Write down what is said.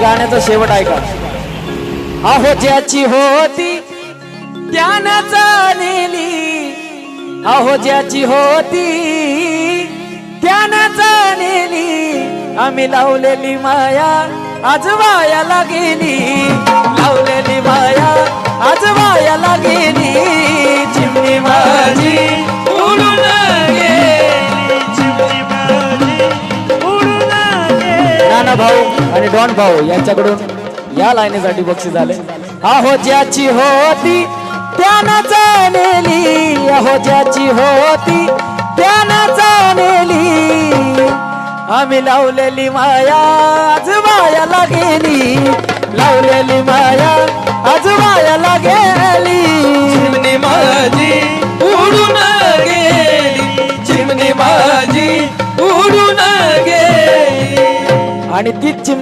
गाण्याचा शेवट ऐका. अहो ज्याची होती त्यानं जाणली, अहो ज्याची होती त्यानं जाणली, आम्ही लावलेली माया आज वायाला गेली, लावलेली माया आज वायाला गेली. चिमणी माझी उडून गेली, चिमणी माझी उडून गेली. नाना भाऊ आणि डॉन भाऊ यांच्याकडून या लाईनीसाठी बक्षीस झाले. अहो ज्याची होती त्यानं जाणली, अहो ज्याची होती त्यानं जाणली, आम्ही लावलेली माया आज वायाला गेली, लावलेली माया आज वायाला गेली. चिमणी माझी उडून गेली, चिमणी माझी उडून गेली. आणि तीच चिमणी